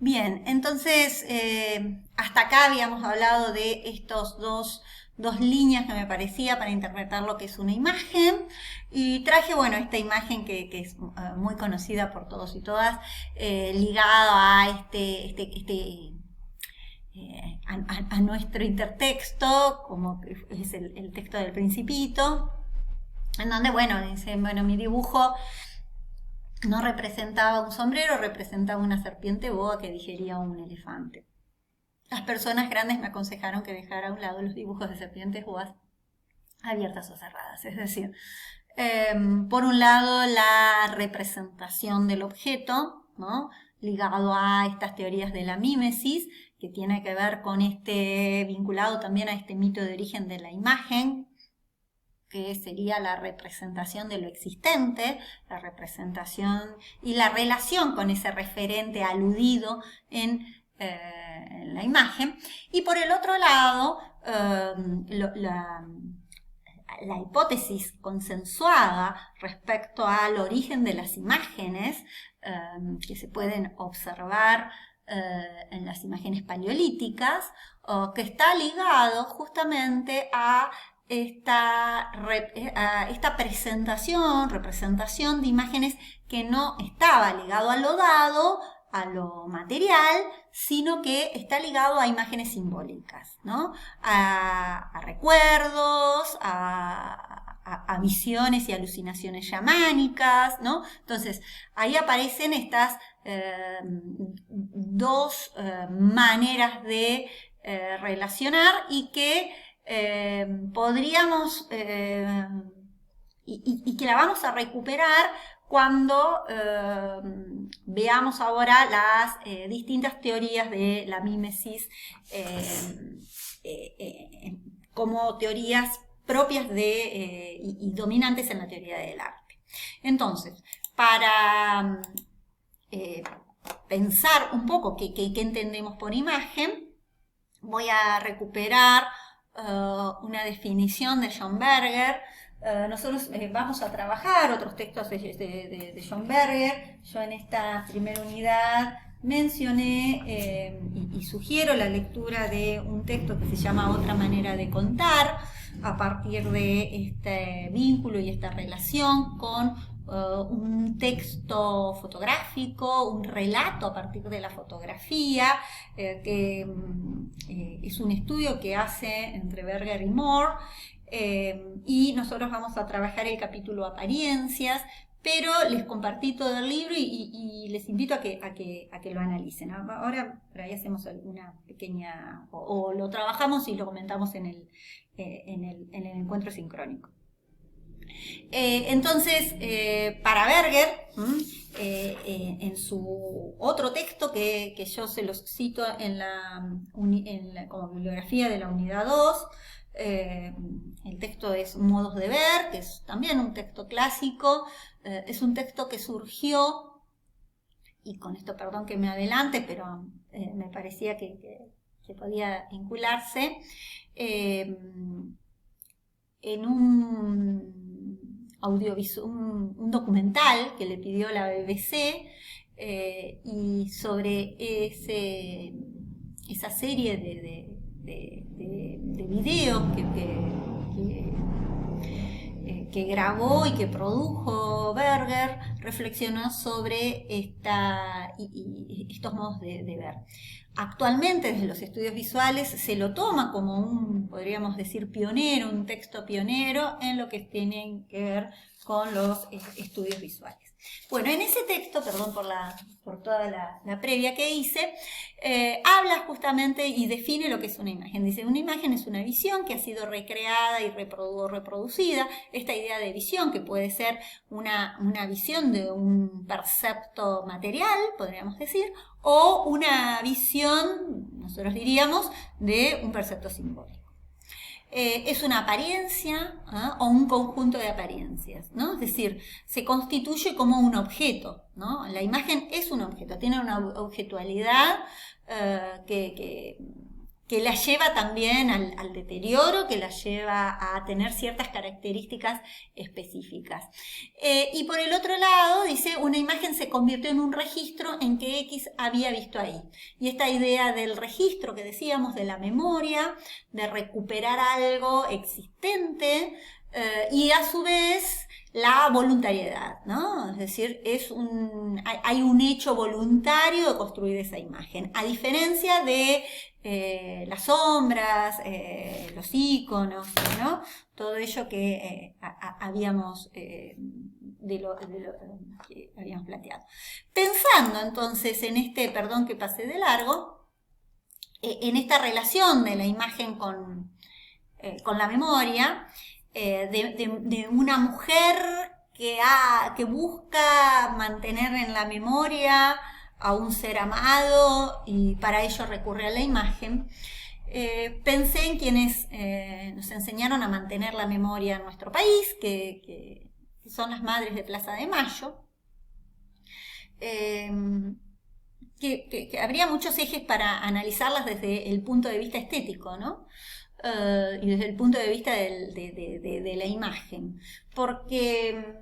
Bien, entonces hasta acá habíamos hablado de estos dos líneas que me parecía para interpretar lo que es una imagen y traje, bueno, esta imagen que es muy conocida por todos y todas, ligado a a nuestro intertexto, como que es el texto del Principito, en donde, bueno, dice, bueno, mi dibujo no representaba un sombrero, representaba una serpiente boa que digería un elefante. Las personas grandes me aconsejaron que dejara a un lado los dibujos de serpientes boas abiertas o cerradas. Es decir, por un lado la representación del objeto, ¿no?, ligado a estas teorías de la mímesis, que tiene que ver con vinculado también a este mito de origen de la imagen, que sería la representación de lo existente, la representación y la relación con ese referente aludido en la imagen. Y por el otro lado, la hipótesis consensuada respecto al origen de las imágenes que se pueden observar en las imágenes paleolíticas, que está ligado justamente a esta representación de imágenes que no estaba ligado a lo dado, a lo material, sino que está ligado a imágenes simbólicas, ¿no?, a recuerdos, a visiones y alucinaciones chamánicas, ¿no? Entonces, ahí aparecen estas dos maneras de relacionar y que podríamos y que la vamos a recuperar cuando veamos ahora las distintas teorías de la mímesis como teorías propias y dominantes en la teoría del arte. Entonces, para pensar un poco qué entendemos por imagen, voy a recuperar una definición de John Berger. Nosotros vamos a trabajar otros textos de John Berger. Yo en esta primera unidad mencioné y sugiero la lectura de un texto que se llama Otra manera de contar, a partir de este vínculo y esta relación con un texto fotográfico, un relato a partir de la fotografía, que es un estudio que hace entre Berger y Moore, y nosotros vamos a trabajar el capítulo apariencias, pero les compartí todo el libro y les invito a que lo analicen. Ahora por ahí hacemos alguna pequeña, o lo trabajamos y lo comentamos en el encuentro sincrónico. Entonces, para Berger, en su otro texto que yo se los cito como bibliografía de la unidad 2, el texto es Modos de ver, que es también un texto clásico, es un texto que surgió, y con esto perdón que me adelante, pero me parecía que podía vincularse, en un documental que le pidió la BBC, y sobre esa serie de videos que grabó y que produjo Berger, reflexionó sobre estos modos de ver. Actualmente, desde los estudios visuales, se lo toma como podríamos decir, pionero, un texto pionero en lo que tiene que ver con los estudios visuales. Bueno, en ese texto, perdón por toda la previa que hice, habla justamente y define lo que es una imagen. Dice, una imagen es una visión que ha sido recreada y reproducida. Esta idea de visión, que puede ser una visión de un percepto material, podríamos decir, o una visión, nosotros diríamos, de un percepto simbólico. Es una apariencia o un conjunto de apariencias, ¿no? Es decir, se constituye como un objeto, ¿no? La imagen es un objeto, tiene una objetualidad que que la lleva también al deterioro, que la lleva a tener ciertas características específicas. Y por el otro lado, dice, una imagen se convirtió en un registro en que X había visto ahí. Y esta idea del registro que decíamos, de la memoria, de recuperar algo existente, y a su vez la voluntariedad, ¿no? Es decir, hay un hecho voluntario de construir esa imagen, a diferencia de las sombras, los iconos, ¿no? Todo ello que habíamos que habíamos planteado. Pensando entonces en perdón que pasé de largo, en esta relación de la imagen con la memoria, de una mujer que busca mantener en la memoria a un ser amado y para ello recurre a la imagen. Pensé en quienes nos enseñaron a mantener la memoria en nuestro país, que son las madres de Plaza de Mayo. Que habría muchos ejes para analizarlas desde el punto de vista estético, ¿no? Y desde el punto de vista de la imagen. Porque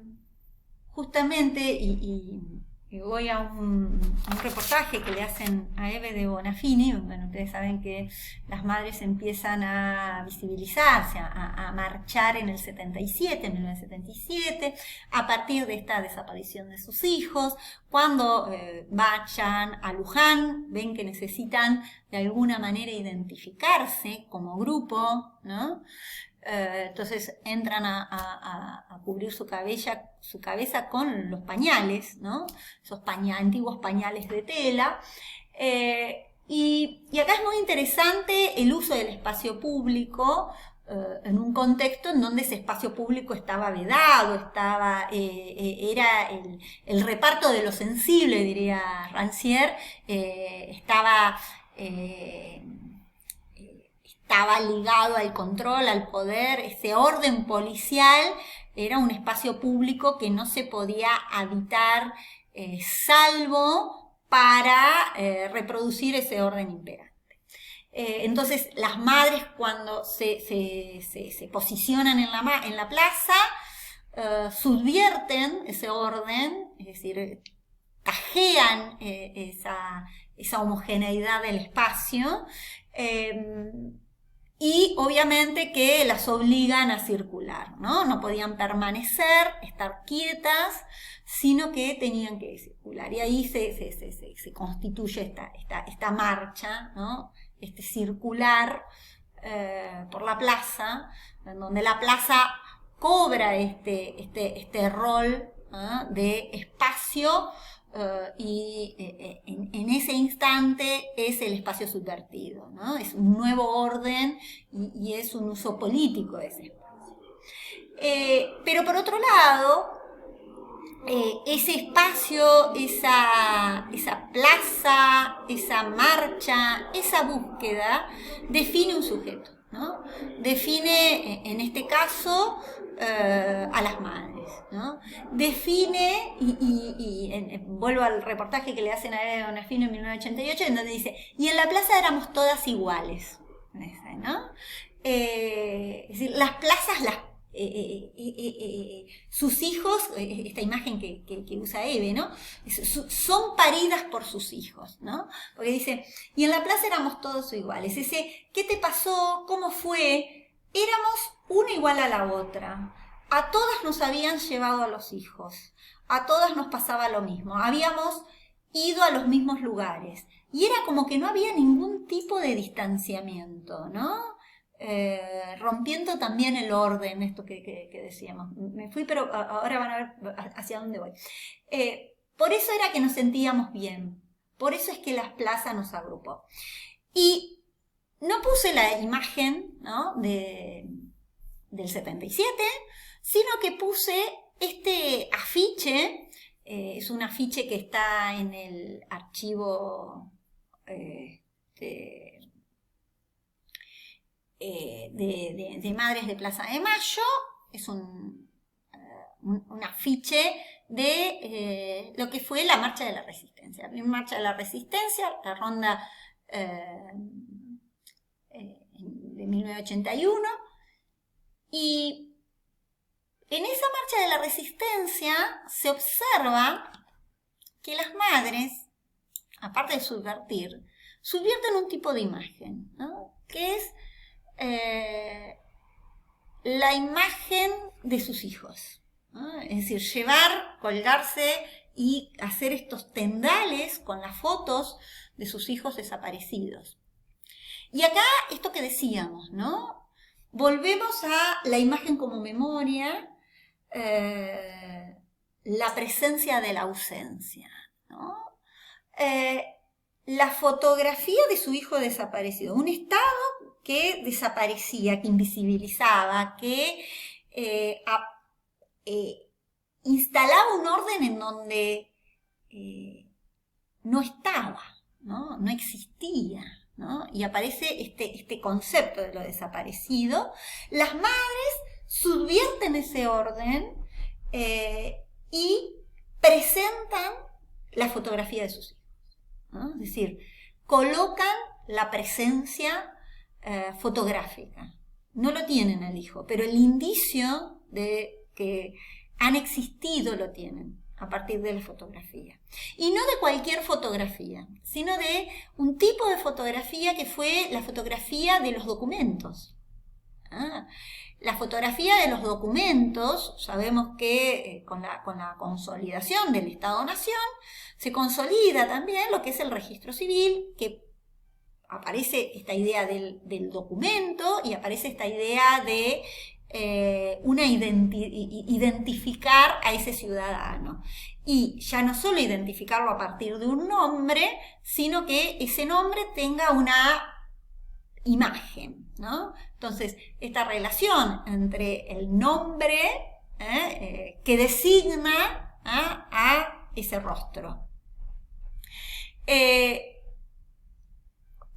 justamente, y voy a un reportaje que le hacen a Eve de Bonafini. Bueno, ustedes saben que las madres empiezan a visibilizarse, a marchar en el 77, en 1977, a partir de esta desaparición de sus hijos. Cuando vayan a Luján, ven que necesitan de alguna manera identificarse como grupo, ¿no? Entonces entran a cubrir su cabeza con los pañales, ¿no? Esos antiguos pañales de tela. Y acá es muy interesante el uso del espacio público en un contexto en donde ese espacio público estaba vedado, era el reparto de lo sensible, diría Rancière, estaba ligado al control, al poder. Ese orden policial era un espacio público que no se podía habitar salvo para reproducir ese orden imperante. Entonces las madres, cuando se posicionan en la plaza, subvierten ese orden, es decir, tajean esa homogeneidad del espacio, y obviamente que las obligan a circular, ¿no? No podían permanecer, estar quietas, sino que tenían que circular. Y ahí se constituye esta marcha, ¿no? Este circular por la plaza, en donde la plaza cobra este rol, ¿no? De espacio. Y en ese instante es el espacio subvertido, ¿no? Es un nuevo orden y es un uso político de ese espacio. Pero por otro lado, ese espacio, esa plaza, esa marcha, esa búsqueda, define un sujeto, ¿no? Define, en este caso, a las madres, ¿no? Define, vuelvo al reportaje que le hacen a Eve Bonafini en 1988, en donde dice, y en la plaza éramos todas iguales, ¿no? Es decir, las plazas sus hijos, esta imagen que usa Eve, ¿no? Son paridas por sus hijos, ¿no? Porque dice, y en la plaza éramos todos iguales. ¿Qué te pasó? ¿Cómo fue? Éramos una igual a la otra. A todas nos habían llevado a los hijos. A todas nos pasaba lo mismo. Habíamos ido a los mismos lugares. Y era como que no había ningún tipo de distanciamiento, ¿no? Rompiendo también el orden, esto que decíamos. Me fui, pero ahora van a ver hacia dónde voy. Por eso era que nos sentíamos bien. Por eso es que la plaza nos agrupó. Y no puse la imagen, ¿no? del 77, sino que puse este afiche. Es un afiche que está en el archivo de Madres de Plaza de Mayo. Es un afiche de lo que fue la Marcha de la Resistencia. La Marcha de la Resistencia, la ronda de 1981, y en esa marcha de la resistencia se observa que las madres, aparte de subvertir, subvierten un tipo de imagen, ¿no? Que es la imagen de sus hijos, ¿no? Es decir, llevar, colgarse y hacer estos tendales con las fotos de sus hijos desaparecidos. Y acá, esto que decíamos, ¿no? Volvemos a la imagen como memoria, la presencia de la ausencia, ¿no? La fotografía de su hijo desaparecido, un estado que desaparecía, que invisibilizaba, que instalaba un orden en donde no estaba, ¿no? No existía, ¿no? Y aparece este concepto de lo desaparecido. Las madres subvierten ese orden y presentan la fotografía de sus hijos, ¿no? Es decir, colocan la presencia fotográfica. No lo tienen al hijo, pero el indicio de que han existido lo tienen a partir de la fotografía. Y no de cualquier fotografía, sino de un tipo de fotografía que fue la fotografía de los documentos. La fotografía de los documentos, sabemos que con la consolidación del Estado-Nación, se consolida también lo que es el registro civil, que aparece esta idea del documento y aparece esta idea de identificar a ese ciudadano. Y ya no solo identificarlo a partir de un nombre, sino que ese nombre tenga una imagen, ¿no? Entonces, esta relación entre el nombre que designa a ese rostro.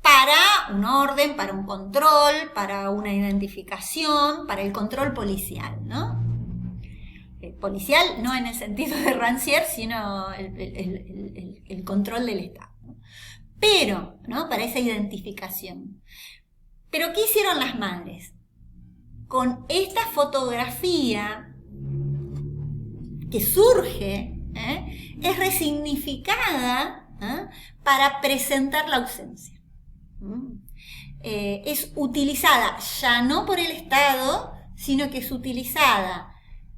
Para un orden, para un control, para una identificación, para el control policial, ¿no? Policial no en el sentido de Rancière, sino el control del Estado, ¿no? Pero, ¿no? Para esa identificación. Pero, ¿qué hicieron las madres? Con esta fotografía que surge, es resignificada para presentar la ausencia. Es utilizada ya no por el Estado, sino que es utilizada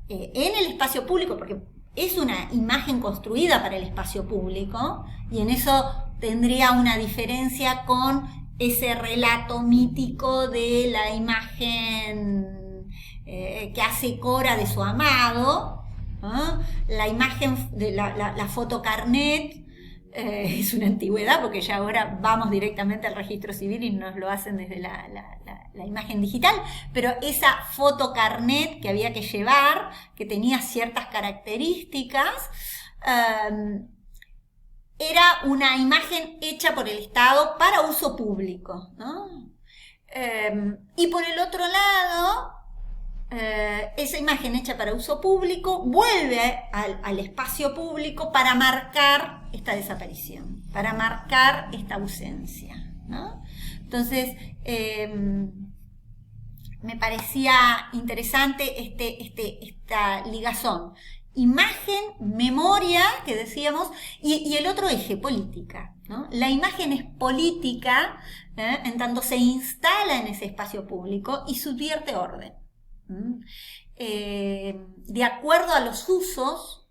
en el espacio público, porque es una imagen construida para el espacio público, y en eso tendría una diferencia con ese relato mítico de la imagen que hace Cora de su amado, ¿no? La imagen de la fotocarnet es una antigüedad, porque ya ahora vamos directamente al registro civil y nos lo hacen desde la imagen digital, pero esa fotocarnet que había que llevar, que tenía ciertas características, era una imagen hecha por el Estado para uso público, ¿no? Y por el otro lado, esa imagen hecha para uso público vuelve al espacio público para marcar esta desaparición, para marcar esta ausencia, ¿no? Entonces, me parecía interesante esta ligazón. Imagen, memoria, que decíamos, y el otro eje, política, ¿no? La imagen es política, en tanto se instala en ese espacio público y subvierte orden. De acuerdo a los usos,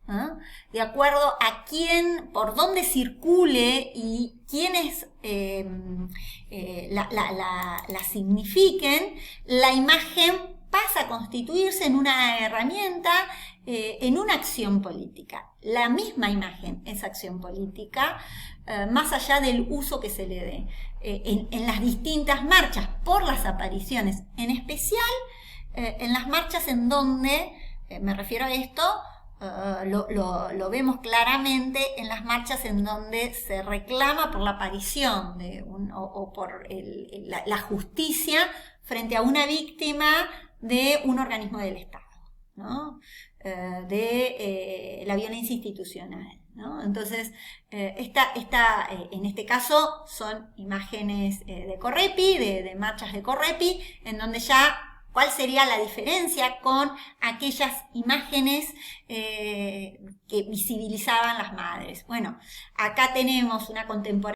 de acuerdo a quién, por dónde circule y quiénes la signifiquen, la imagen pasa a constituirse en una herramienta, en una acción política. La misma imagen es acción política, más allá del uso que se le dé. En las distintas marchas, por las apariciones, en especial en las marchas en donde, me refiero a esto, lo vemos claramente en las marchas en donde se reclama por la aparición de o por la justicia frente a una víctima de un organismo del Estado, ¿no? De la violencia institucional, ¿no? Entonces, en este caso son imágenes de Correpi, de marchas de Correpi, en donde ya cuál sería la diferencia con aquellas imágenes que visibilizaban las madres. Bueno, acá tenemos una contemporánea